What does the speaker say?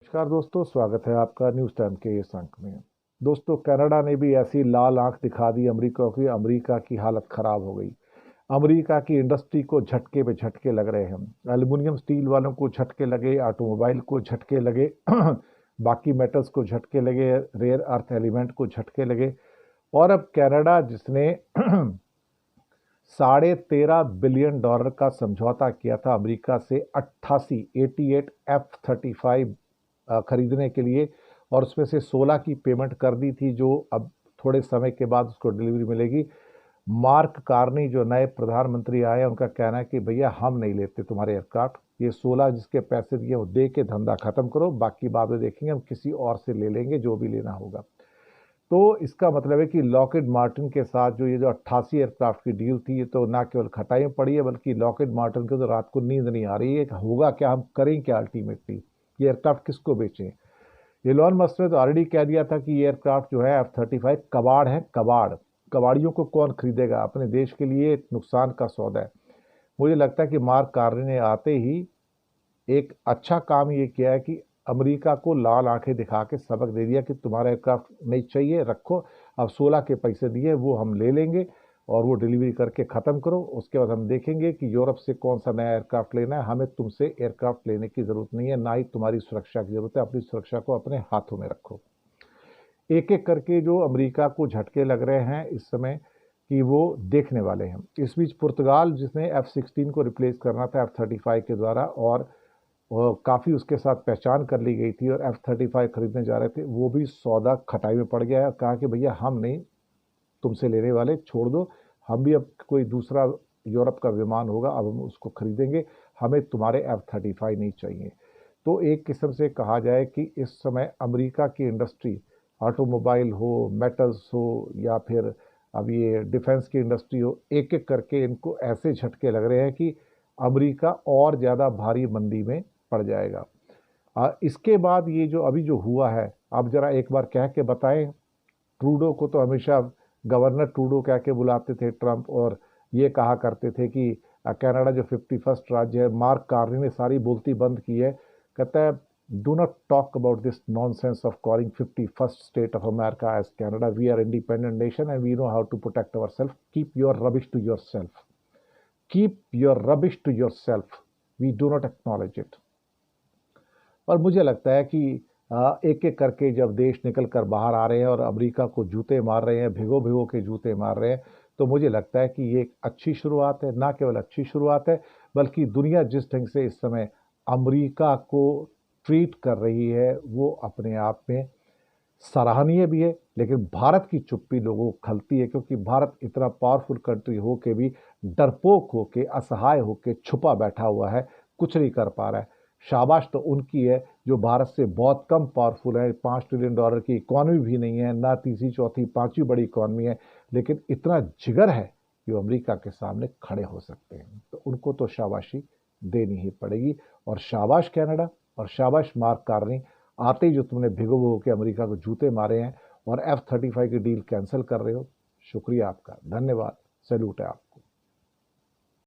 नमस्कार दोस्तों, स्वागत है आपका न्यूज़ टाइम के इस अंक में। दोस्तों, कनाडा ने भी ऐसी लाल आंख दिखा दी अमेरिका की। अमेरिका की हालत खराब हो गई। अमेरिका की इंडस्ट्री को झटके पे झटके लग रहे हैं। एल्युमिनियम स्टील वालों को झटके लगे, ऑटोमोबाइल को झटके लगे, बाकी मेटल्स को झटके लगे, रेयर अर्थ एलिमेंट को झटके लगे। और अब कनाडा जिसने $13.5 बिलियन का समझौता किया था अमेरिका से 88 F-35 खरीदने के लिए, और उसमें से 16 की पेमेंट कर दी थी, जो अब थोड़े समय के बाद उसको डिलीवरी मिलेगी। मार्क कार्नी जो नए प्रधानमंत्री आए, उनका कहना है कि भैया हम नहीं लेते तुम्हारे एयरक्राफ्ट, ये 16 जिसके पैसे दिए वो दे के धंधा खत्म करो, बाकी बाद में देखेंगे, हम किसी और से ले लेंगे जो भी लेना होगा। तो इसका मतलब है कि लॉकहीड मार्टिन के साथ जो ये जो 88 एयरक्राफ्ट की डील थी, ये तो ना केवल खटाई में पड़ी है, बल्कि लॉकहीड मार्टिन को तो रात को नींद नहीं आ रही है। होगा क्या, हम करें क्या, अल्टीमेटली ये एयरक्राफ्ट किसको बेचें। एलोन मस्क ने तो ऑलरेडी कह दिया था कि ये एयरक्राफ्ट जो है F-35 कबाड़ है, कबाड़। कबाड़ियों को कौन खरीदेगा, अपने देश के लिए नुकसान का सौदा है। मुझे लगता है कि मार्क कार्नी ने आते ही एक अच्छा काम ये किया है कि अमेरिका को लाल आंखें दिखा के सबक दे दिया कि तुम्हारा एयरक्राफ्ट नहीं चाहिए, रखो। अब 16 के पैसे दिए वो हम ले लेंगे और वो डिलीवरी करके ख़त्म करो। उसके बाद हम देखेंगे कि यूरोप से कौन सा नया एयरक्राफ्ट लेना है। हमें तुमसे एयरक्राफ्ट लेने की ज़रूरत नहीं है, ना ही तुम्हारी सुरक्षा की ज़रूरत है। अपनी सुरक्षा को अपने हाथों में रखो। एक एक करके जो अमेरिका को झटके लग रहे हैं इस समय, कि वो देखने वाले हैं। इस बीच पुर्तगाल, जिसने F-16 को रिप्लेस करना था F-35 के द्वारा, और काफ़ी उसके साथ पहचान कर ली गई थी और F-35 खरीदने जा रहे थे, वो भी सौदा खटाई में पड़ गया है। कहा कि भैया हम नहीं तुमसे लेने वाले, छोड़ दो। हम भी अब कोई दूसरा यूरोप का विमान होगा, अब हम उसको खरीदेंगे, हमें तुम्हारे F-35 नहीं चाहिए। तो एक किस्म से कहा जाए कि इस समय अमेरिका की इंडस्ट्री, ऑटोमोबाइल हो, मेटल्स हो, या फिर अब ये डिफेंस की इंडस्ट्री हो, एक एक करके इनको ऐसे झटके लग रहे हैं कि अमेरिका और ज़्यादा भारी मंदी में पड़ जाएगा। इसके बाद ये जो अभी जो हुआ है, आप ज़रा एक बार कह के बताएं। ट्रूडो को तो हमेशा गवर्नर ट्रूडो कह के बुलाते थे ट्रंप, और ये कहा करते थे कि कनाडा जो 51st राज्य है, मार्क कार्नी ने सारी बोलती बंद की है। कहता है, do not talk about this nonsense of calling 51st state of America as Canada. We are independent nation and we know how to protect our self. Keep your rubbish to your self. Keep your rubbish to your self. We do not acknowledge it. और मुझे लगता है कि एक एक करके जब देश निकल कर बाहर आ रहे हैं और अमेरिका को जूते मार रहे हैं, भिगो भिगो के जूते मार रहे हैं, तो मुझे लगता है कि ये एक अच्छी शुरुआत है। ना केवल अच्छी शुरुआत है, बल्कि दुनिया जिस ढंग से इस समय अमेरिका को ट्रीट कर रही है, वो अपने आप में सराहनीय भी है। लेकिन भारत की चुप्पी लोगों को खलती है, क्योंकि भारत इतना पावरफुल कंट्री हो के भी डरपोक हो के, असहाय हो के छुपा बैठा हुआ है, कुछ नहीं कर पा रहा है। शाबाश तो उनकी है जो भारत से बहुत कम पावरफुल है, $5 ट्रिलियन की इकॉनमी भी नहीं है, ना तीसरी चौथी पांचवी बड़ी इकॉनमी है, लेकिन इतना जिगर है कि वो अमेरिका के सामने खड़े हो सकते हैं। तो उनको तो शाबाशी देनी ही पड़ेगी। और शाबाश कनाडा, और शाबाश मार्क कार्नी, आते ही जो तुमने भिगो भिगो के अमेरिका को जूते मारे हैं और F-35 की डील कैंसिल कर रहे हो। शुक्रिया आपका, धन्यवाद, सैल्यूट है आप।